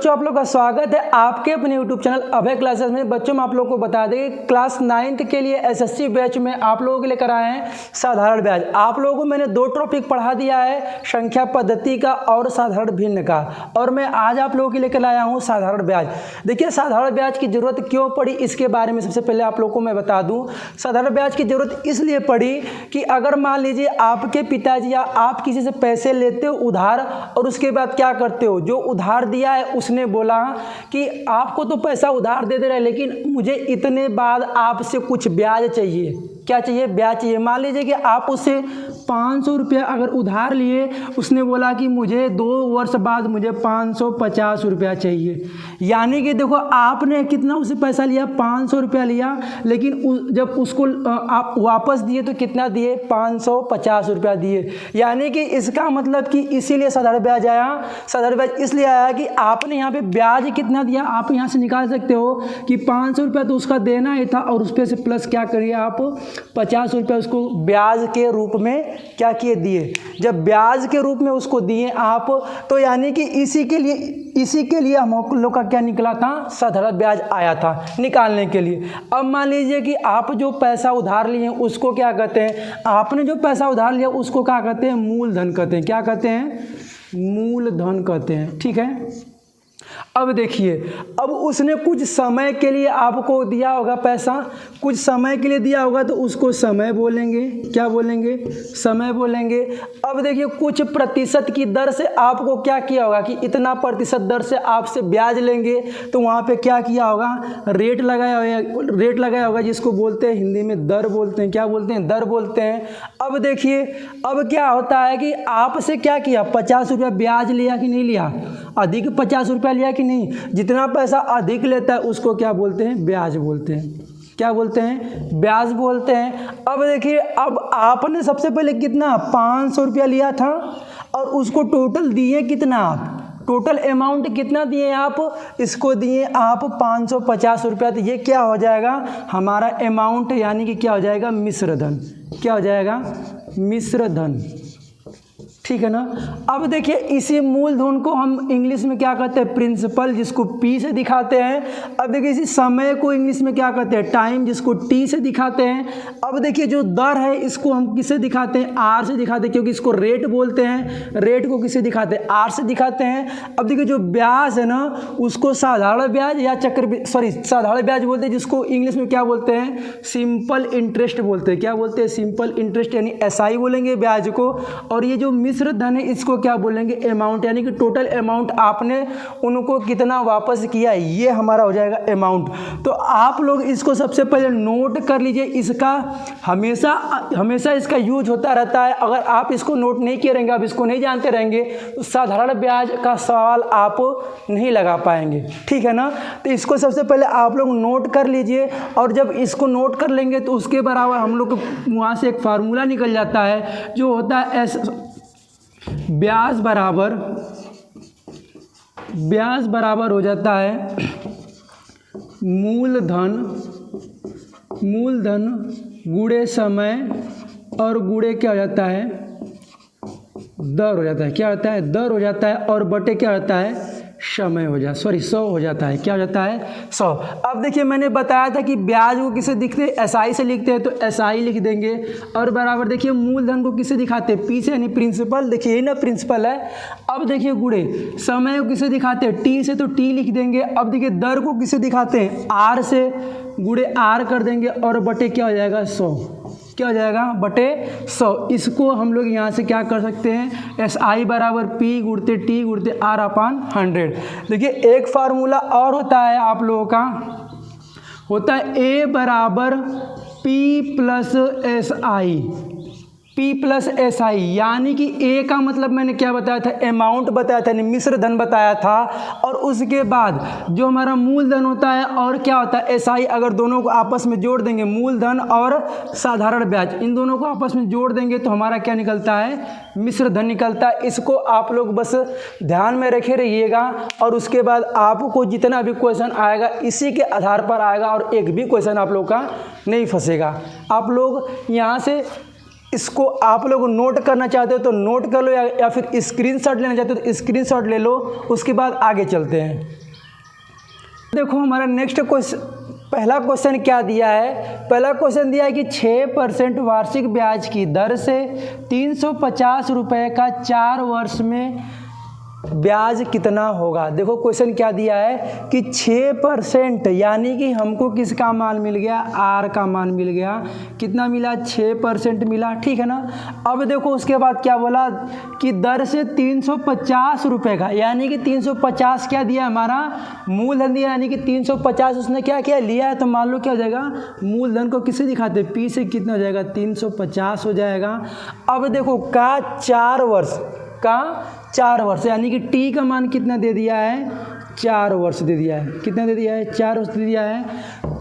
बच्चों आप लोग का स्वागत है आपके अपने YouTube चैनल अभय क्लासेस में। बच्चों मैं आप लोग को बता दें कि क्लास 9th के लिए एसएससी बैच में आप लोगों के लिए कराए हैं साधारण ब्याज। आप लोगों को मैंने दो टॉपिक पढ़ा दिया है, संख्या पद्धति का और साधारण भिन्न का, और मैं आज आप लोगों के लिए लाया हूँ साधारण ब्याज। देखिए साधारण ब्याज की जरूरत क्यों पड़ी इसके बारे में सबसे पहले आप लोगों को मैं बता दूँ। साधारण ब्याज की जरूरत इसलिए पड़ी कि अगर मान लीजिए आपके पिताजी या आप किसी से पैसे लेते हो उधार और उसके बाद क्या करते हो, जो उधार दिया है उसने बोला कि आपको तो पैसा उधार दे रहे हैं लेकिन मुझे इतने बाद आपसे कुछ ब्याज चाहिए। क्या चाहिए? ब्याज चाहिए। मान लीजिए कि आप उससे 500 रुपया अगर उधार लिए, उसने बोला कि मुझे 2 वर्ष बाद मुझे 550 रुपया चाहिए। यानी कि देखो आपने कितना उसे पैसा लिया, 500 रुपया लिया, लेकिन जब उसको आप वापस दिए तो कितना दिए? 550 रुपया दिए। यानी कि इसका मतलब कि इसीलिए साधारण ब्याज आया। साधारण ब्याज इसलिए आया कि आपने यहाँ पे ब्याज कितना दिया, आप यहाँ से निकाल सकते हो कि 500 रुपया तो उसका देना ही था और उस पर से प्लस क्या करिए आप 50 रुपया उसको ब्याज के रूप में क्या किए दिए। जब ब्याज के रूप में उसको दिए आप, तो यानी कि इसी के लिए हम लोग का क्या निकला था? साधारण ब्याज आया था निकालने के लिए। अब मान लीजिए कि आप जो पैसा उधार लिए उसको क्या कहते हैं? आपने जो पैसा उधार लिया उसको क्या कहते हैं? मूलधन कहते हैं। क्या कहते हैं? मूलधन कहते हैं। ठीक है। अब देखिए, अब उसने कुछ समय के लिए आपको दिया होगा पैसा, कुछ समय के लिए दिया होगा तो उसको समय बोलेंगे। क्या बोलेंगे? समय बोलेंगे। अब देखिए कुछ प्रतिशत की दर से आपको क्या किया होगा कि इतना प्रतिशत दर से आपसे ब्याज लेंगे, तो वहाँ पे क्या किया होगा? रेट लगाया होगा जिसको बोलते हैं हिंदी में दर बोलते हैं। क्या बोलते हैं? दर बोलते हैं। अब देखिए अब क्या होता है कि आपसे क्या किया? 50 रुपया ब्याज लिया कि नहीं लिया? अधिक 50 रुपया लिया कि नहीं? जितना पैसा अधिक लेता है उसको क्या बोलते हैं? ब्याज बोलते हैं। क्या बोलते हैं? ब्याज बोलते हैं। अब देखिए, अब आपने सबसे पहले कितना 500 रुपया लिया था और उसको टोटल दिए कितना? आप टोटल अमाउंट कितना दिए? आप इसको दिए आप 550 रुपया। तो ये क्या हो जाएगा? हमारा अमाउंट, यानी कि क्या हो जाएगा? मिश्र धन। क्या हो जाएगा? मिश्र धन। ठीक है ना। अब देखिए इसी मूलधन को हम इंग्लिश में क्या कहते हैं? प्रिंसिपल, जिसको पी से दिखाते हैं। अब देखिए इसी समय को इंग्लिश में क्या कहते हैं? टाइम, जिसको टी से दिखाते हैं। अब देखिए जो दर है इसको हम किससे दिखाते हैं? आर से दिखाते हैं, क्योंकि इसको रेट बोलते हैं। रेट को किससे दिखाते हैं? आर से दिखाते हैं। अब देखिए जो ब्याज है ना उसको साधारण ब्याज या साधारण ब्याज बोलते हैं, जिसको इंग्लिश में क्या बोलते हैं? सिंपल इंटरेस्ट बोलते हैं। क्या बोलते हैं? सिंपल इंटरेस्ट, यानी एसआई बोलेंगे ब्याज को। और ये जो मिश्र धन है इसको क्या बोलेंगे? अमाउंट, यानी कि टोटल अमाउंट आपने उनको कितना वापस किया, ये हमारा हो जाएगा अमाउंट। तो आप लोग इसको सबसे पहले नोट कर लीजिए। इसका हमेशा इसका यूज होता रहता है। अगर आप इसको नोट नहीं किए रहेंगे, आप इसको नहीं जानते रहेंगे, तो साधारण ब्याज का सवाल आप नहीं लगा पाएंगे। ठीक है ना। तो इसको सबसे पहले आप लोग नोट कर लीजिए, और जब इसको नोट कर लेंगे तो उसके बराबर हम लोग को वहाँ से एक फार्मूला निकल जाता है जो होता है ब्याज बराबर हो जाता है मूलधन गुणे समय और गुणे क्या हो जाता है? दर हो जाता है। क्या होता है? दर हो जाता है। और बटे क्या होता है? समय हो जाता है, 100 हो जाता है। क्या हो जाता है? 100। अब देखिए मैंने बताया था कि ब्याज को किसे दिखते हैं? एसआई से लिखते हैं, तो एसआई लिख देंगे। और बराबर देखिए मूलधन को किसे दिखाते हैं? पी से, यानी प्रिंसिपल। देखिए ना प्रिंसिपल है। अब देखिए गुणे समय को किसे दिखाते हैं? टी से, तो टी लिख देंगे। अब देखिए दर को किसे दिखाते हैं? आर से, गुणे आर कर देंगे। और बटे क्या हो जाएगा? 100। क्या हो जाएगा? बटे 100। इसको हम लोग यहाँ से क्या कर सकते हैं? एस आई बराबर पी गुणते टी गुणते आर अपान 100। देखिए एक फार्मूला और होता है आप लोगों का, होता है ए बराबर P plus S I. P plus S I, यानी कि A का मतलब मैंने क्या बताया था? अमाउंट बताया था, यानी मिश्र धन बताया था। और उसके बाद जो हमारा मूलधन होता है और क्या होता है? S I. अगर दोनों को आपस में जोड़ देंगे, मूलधन और साधारण ब्याज, इन दोनों को आपस में जोड़ देंगे तो हमारा क्या निकलता है? मिश्र धन निकलता है। इसको आप लोग बस ध्यान में रखे रहिएगा, और उसके बाद आपको जितना भी क्वेश्चन आएगा इसी के आधार पर आएगा, और एक भी क्वेश्चन आप लोग का नहीं फंसेगा। आप लोग यहाँ से इसको आप लोग नोट करना चाहते हो तो नोट कर लो, या फिर स्क्रीनशॉट लेना चाहते हो तो स्क्रीनशॉट ले लो। उसके बाद आगे चलते हैं। देखो हमारा नेक्स्ट क्वेश्चन, पहला क्वेश्चन क्या दिया है। पहला क्वेश्चन दिया है कि 6% वार्षिक ब्याज की दर से 350 रुपये का 4 वर्ष में ब्याज कितना होगा। देखो क्वेश्चन क्या दिया है कि 6%, यानी कि हमको किसका मान मिल गया, आर का मान मिल गया। कितना मिला, 6% मिला, ठीक है ना। अब देखो उसके बाद क्या बोला कि दर से 350 रुपये का, यानी कि 350 क्या दिया, हमारा मूलधन दिया, यानी कि 350 उसने क्या क्या लिया है। तो मान लो क्या हो जाएगा, मूलधन को किससे दिखाते, पी से कितना हो जाएगा, 350 हो जाएगा। अब देखो का 4 वर्ष, यानी कि टी का मान कितना दे दिया है, 4 वर्ष दे दिया है। कितना दे दिया है, 4 वर्ष दे दिया है।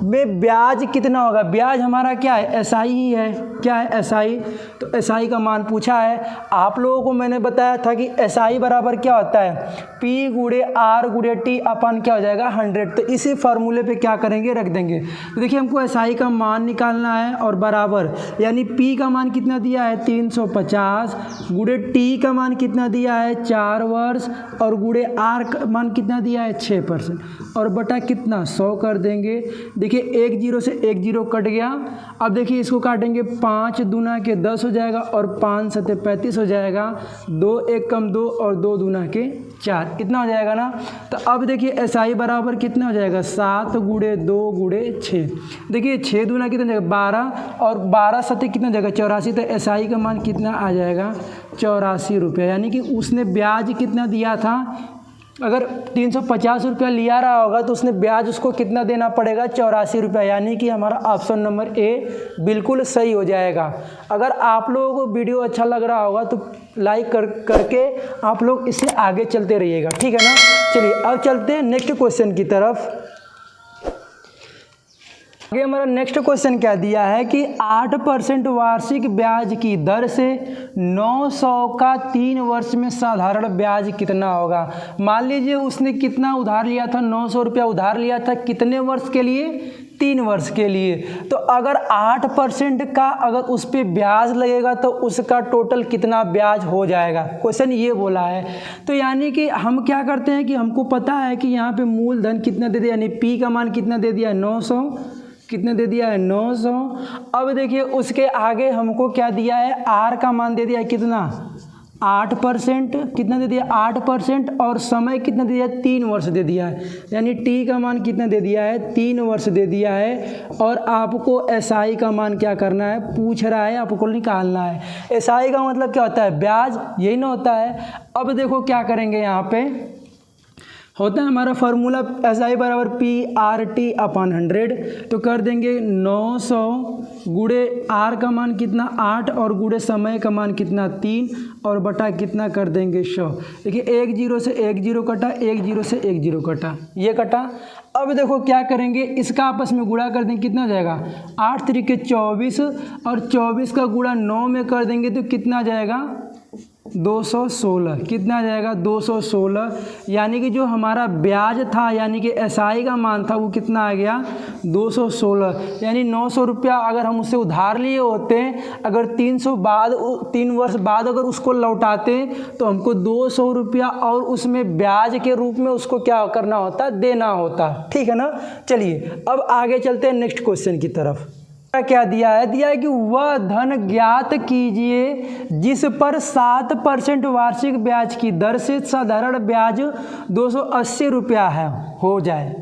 में ब्याज कितना होगा, ब्याज हमारा क्या है, एसआई ही है। क्या है, एसआई। तो एसआई का मान पूछा है। आप लोगों को मैंने बताया था कि एसआई बराबर क्या होता है, पी गुणे आर गुणे टी अपन क्या हो जाएगा, 100। तो इसी फार्मूले पे क्या करेंगे, रख देंगे। तो देखिए हमको एसआई का मान निकालना है और बराबर, यानी पी का मान कितना दिया है, 350 गुणे टी का मान कितना दिया है, 4 वर्ष, और गुणे आर का मान कितना दिया है, 6%, और बटा कितना, 100 कर देंगे। देखिए 1 0 से 1 0 कट गया। अब देखिए इसको काटेंगे, 5 दूना के 10 हो जाएगा, और 5 सते 35 हो जाएगा। 2 1 कम 2, और 2 दूना के 4, इतना हो जाएगा ना। तो अब देखिए एसआई बराबर कितना हो जाएगा, 7 गुणे 2 गुणे 6। देखिए 6 दूना कितना हो जाएगा, 12, और 12 सते कितना हो जाएगा, 84। तो एसआई का मान कितना आ जाएगा, 84 रुपये। यानी कि उसने ब्याज कितना दिया था, अगर 350 रुपया लिया रहा होगा तो उसने ब्याज उसको कितना देना पड़ेगा, 84 रुपया। यानी कि हमारा ऑप्शन नंबर ए बिल्कुल सही हो जाएगा। अगर आप लोगों को वीडियो अच्छा लग रहा होगा तो लाइक करके आप लोग इससे आगे चलते रहिएगा, ठीक है ना। चलिए अब चलते हैं नेक्स्ट क्वेश्चन की तरफ। आगे हमारा नेक्स्ट क्वेश्चन क्या दिया है कि 8% वार्षिक ब्याज की दर से 900 का 3 वर्ष में साधारण ब्याज कितना होगा। मान लीजिए उसने कितना उधार लिया था, 900 रुपया उधार लिया था, कितने वर्ष के लिए, 3 वर्ष के लिए। तो अगर 8% का अगर उस पर ब्याज लगेगा तो उसका टोटल कितना ब्याज हो जाएगा, क्वेश्चन ये बोला है। तो यानी कि हम क्या करते हैं कि हमको पता है कि यहाँ पे मूलधन कितना दे दिया, यानी पी का मान कितना दे दिया है, 900। कितने दे दिया है, 900। अब देखिए उसके आगे हमको क्या दिया है, आर का मान दे दिया है कितना, 8%। कितना दे दिया, 8%, और समय कितना दे दिया है, 3 वर्ष दे दिया है। यानी टी का मान कितना दे दिया है, 3 वर्ष दे दिया है। और आपको एसआई का मान क्या करना है, पूछ रहा है, आपको निकालना है। एसआई का मतलब क्या होता है, ब्याज, यही ना होता है। अब देखो क्या करेंगे, यहाँ पे होता है हमारा फार्मूला एसआई बराबर पी आर टी अपन 100। तो कर देंगे 900 गुणे आर का मान कितना, 8, और गुणे समय का मान कितना, 3, और बटा कितना कर देंगे, 100। देखिए 1 0 से 1 0 कटा, 1 0 से 1 0 कटा, ये कटा। अब देखो क्या करेंगे, इसका आपस में गुणा कर देंगे, कितना हो जाएगा, 8 3 के 24, और 24 का गुणा 9 में कर देंगे तो कितना आ जाएगा, 216। कितना आ जाएगा, 216। यानी कि जो हमारा ब्याज था, यानी कि एसआई का मान था, वो कितना आ गया, 216। यानी 900 रुपया अगर हम उससे उधार लिए होते, अगर 3 वर्ष बाद अगर उसको लौटाते तो हमको 200 रुपया और उसमें ब्याज के रूप में उसको क्या करना होता, देना होता, ठीक है ना। चलिए अब आगे चलते हैं नेक्स्ट क्वेश्चन की तरफ। क्या दिया है, दिया है कि वह धन ज्ञात कीजिए जिस पर 7% वार्षिक ब्याज की दर से साधारण ब्याज 280 रुपया है, हो जाए।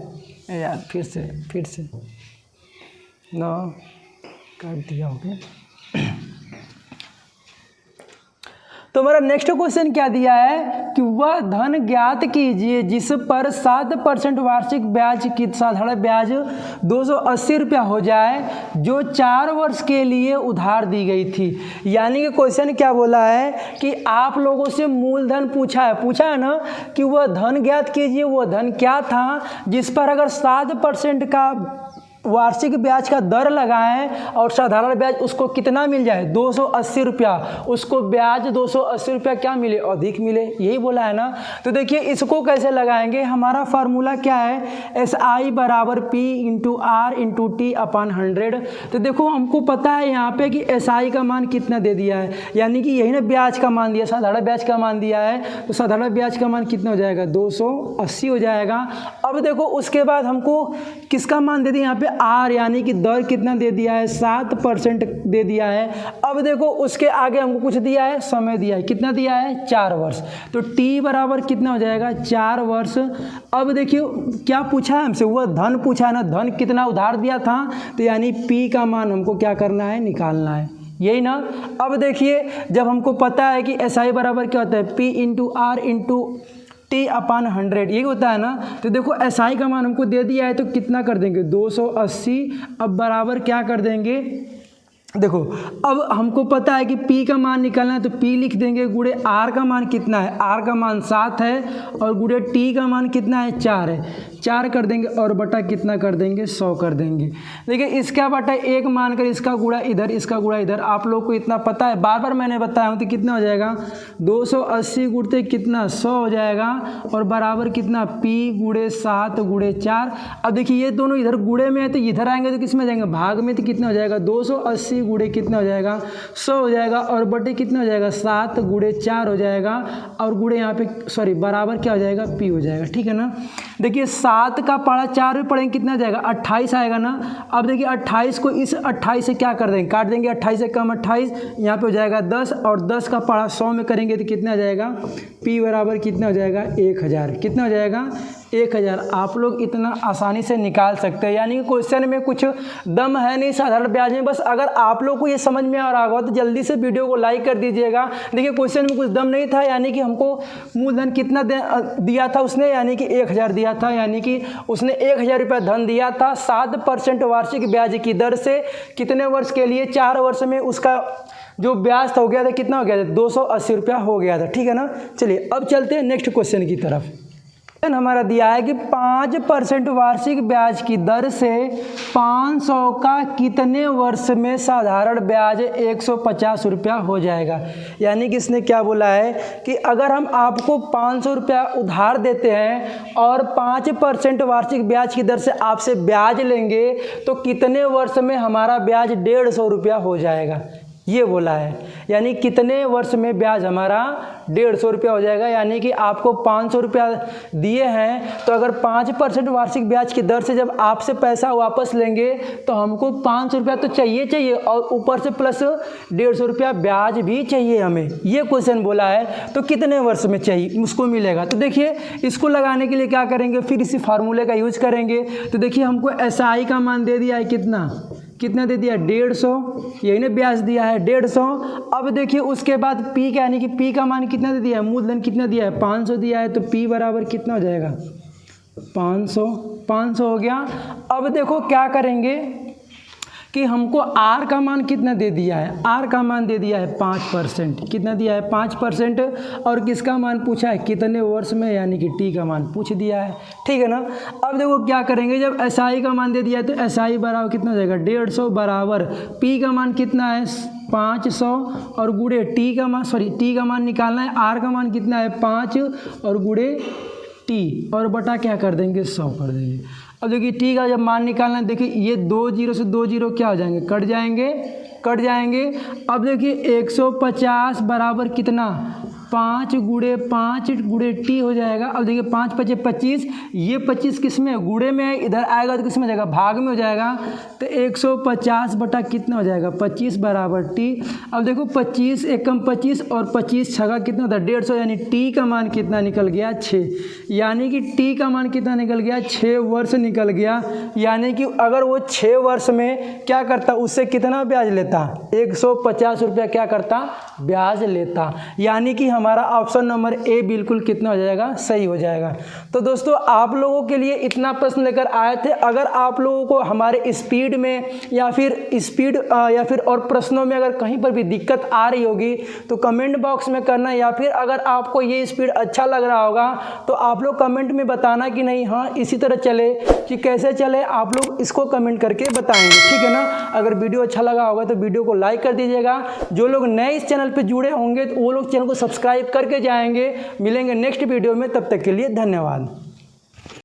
यार फिर से ना कर दिया हो गया। तो हमारा नेक्स्ट क्वेश्चन क्या दिया है कि वह धन ज्ञात कीजिए जिस पर 7% वार्षिक ब्याज की साधारण ब्याज 280 रुपया हो जाए, जो 4 वर्ष के लिए उधार दी गई थी। यानी कि क्वेश्चन क्या बोला है कि आप लोगों से मूलधन पूछा है ना कि वह धन ज्ञात कीजिए, वह धन क्या था जिस पर अगर 7% का वार्षिक ब्याज का दर लगाएं और साधारण ब्याज उसको कितना मिल जाए 280 रुपया, उसको ब्याज 280 रुपया क्या मिले अधिक मिले, यही बोला है ना। तो देखिए इसको कैसे लगाएंगे, हमारा फार्मूला क्या है SI बराबर P into R into T upon 100। तो देखो हमको पता है यहाँ पे कि SI का मान कितना दे दिया है, यानी कि यही ना ब्याज का मान दिया, साधारण ब्याज का मान दिया है, तो साधारण ब्याज का मान कितना हो जाएगा 280 हो जाएगा। अब देखो उसके बाद हमको किसका मान दे दिया यहाँ पे R, यानी कि दर कितना दे दिया है 7% दे दिया है। अब देखो उसके आगे हमको कुछ दिया है, समय दिया है, कितना दिया है 4 वर्ष, तो T बराबर कितना हो जाएगा 4 वर्ष। अब देखिए क्या पूछा है हमसे, वह धन पूछा है ना, धन कितना उधार दिया था, तो यानी P का मान हमको क्या करना है निकालना है, यही ना। अब देखिए जब हमको पता है कि SI बराबर क्या होता है P into R into T upon 100, यही होता है ना। तो देखो SI का मान हमको दे दिया है तो कितना कर देंगे 280, अब बराबर क्या कर देंगे, देखो अब हमको पता है कि P का मान निकालना है तो P लिख देंगे, गुणे R का मान कितना है, R का मान 7 है और गुणे T का मान कितना है 4 है, 4 कर देंगे और बटा कितना कर देंगे 100 कर देंगे। देखिए इसका बटा 1 मानकर इसका गुणा इधर, इसका गुणा इधर, आप लोग को इतना पता है, बार बार मैंने बताया हूँ, तो कितना हो जाएगा 280 गुणते कितना 100 हो जाएगा और बराबर कितना P गुणे 7 गुणे 4। अब देखिए ये दोनों इधर गुणे में है तो इधर आएंगे तो किस में जाएंगे भाग में, तो कितना हो जाएगा 280 गुणे कितना हो जाएगा 100 हो जाएगा और बटे कितना हो जाएगा 7 गुणे 4 हो जाएगा और गुणे यहाँ पे सॉरी बराबर क्या हो जाएगा P हो जाएगा, ठीक है ना। देखिए 7 का पढ़ा 4 में पढ़ेंगे कितना जाएगा 28 आएगा ना। अब देखिए 28 को इस 28 से क्या कर देंगे काट देंगे, 28 से कम 28, यहाँ पे हो जाएगा 10 और 10 का पढ़ा 100 में करेंगे तो कितना आ जाएगा P बराबर कितना हो जाएगा 1000, कितना हो जाएगा 1000। आप लोग इतना आसानी से निकाल सकते हैं, यानी कि क्वेश्चन में कुछ दम है नहीं साधारण ब्याज में। बस अगर आप लोग को ये समझ में आ रहा होगा तो जल्दी से वीडियो को लाइक कर दीजिएगा। देखिए क्वेश्चन में कुछ दम नहीं था, यानी कि हमको मूलधन कितना दिया था उसने, यानी कि 1000 दिया था, यानी कि उसने 1000 रुपया धन दिया था 7% वार्षिक ब्याज की दर से, कितने वर्ष के लिए 4 वर्ष में उसका जो ब्याज था हो गया था कितना हो गया था 280 रुपया हो गया था, ठीक है ना। चलिए अब चलते हैं नेक्स्ट क्वेश्चन की तरफ। हमारा दिया है कि 5% वार्षिक ब्याज की दर से 500 का कितने वर्ष में साधारण ब्याज 150 रुपया हो जाएगा। यानी कि इसने क्या बोला है कि अगर हम आपको 500 रुपया उधार देते हैं और 5% वार्षिक ब्याज की दर से आपसे ब्याज लेंगे तो कितने वर्ष में हमारा ब्याज 150 रुपया हो जाएगा, ये बोला है। यानी कितने वर्ष में ब्याज हमारा 150 रुपया हो जाएगा। यानी कि आपको 500 रुपया दिए हैं तो अगर 5% वार्षिक ब्याज की दर से जब आपसे पैसा वापस लेंगे तो हमको 500 रुपया तो चाहिए और ऊपर से प्लस 150 रुपया ब्याज भी चाहिए हमें, ये क्वेश्चन बोला है। तो कितने वर्ष में चाहिए उसको मिलेगा। तो देखिए इसको लगाने के लिए क्या करेंगे, फिर इसी फार्मूले का यूज करेंगे। तो देखिए हमको SI का मान दे दिया है कितना दे दिया 150, यही ने ब्याज दिया है 150। अब देखिए उसके बाद P का, यानी कि P का मान कितना दे दिया है, मूलधन कितना दिया है 500 दिया है, तो P बराबर कितना हो जाएगा 500 हो गया। अब देखो क्या करेंगे कि हमको R का मान कितना दे दिया है, R का मान दे दिया है 5%, कितना दिया है 5%, और किसका मान पूछा है कितने वर्ष में, यानी कि T का मान पूछ दिया है, ठीक है ना। अब देखो क्या करेंगे, जब SI का मान दे दिया है तो SI बराबर कितना हो जाएगा 150 बराबर P का मान कितना है 500 और गुणे T का मान निकालना है, R का मान कितना है 5 और गुणे T और बटा क्या कर देंगे 100 कर देंगे। अब देखिए T का जब मान निकालना है, देखिए ये 2 0 से 2 0 क्या हो जाएंगे कट जाएंगे। अब देखिए 150 बराबर कितना 5 गुणे T हो जाएगा। अब देखिए 5 5 25, ये 25 किस में गुणे में है, इधर आएगा तो किस में जाएगा भाग में हो जाएगा। तो 150 बटा कितना हो जाएगा 25 बराबर T। अब देखो 25 एकम 25 और 25 छगा कितना होता है 150, यानी T का मान कितना निकल गया 6, यानी कि T का मान कितना निकल गया 6 वर्ष निकल गया। यानी कि अगर वो 6 वर्ष में क्या करता उससे कितना ब्याज लेता 150 रुपया क्या करता ब्याज लेता। यानी कि हमारा ऑप्शन नंबर ए बिल्कुल कितना हो जाएगा, सही हो जाएगा। तो दोस्तों आप लोगों के लिए इतना प्रश्न लेकर आए थे। अगर आप लोगों को हमारे स्पीड में या फिर और प्रश्नों में अगर कहीं पर भी दिक्कत आ रही होगी तो कमेंट बॉक्स में करना, या फिर अगर आपको ये स्पीड अच्छा लग रहा होगा तो आप लोग कमेंट में बताना कि नहीं हाँ इसी तरह चले कि कैसे चले, आप लोग इसको कमेंट करके बताएंगे, ठीक है ना। अगर वीडियो अच्छा लगा होगा तो वीडियो को लाइक कर दीजिएगा। जो लोग नए इस चैनल पर जुड़े होंगे तो वो लोग चैनल को सब्सक्राइब करके जाएंगे। मिलेंगे नेक्स्ट वीडियो में, तब तक के लिए धन्यवाद।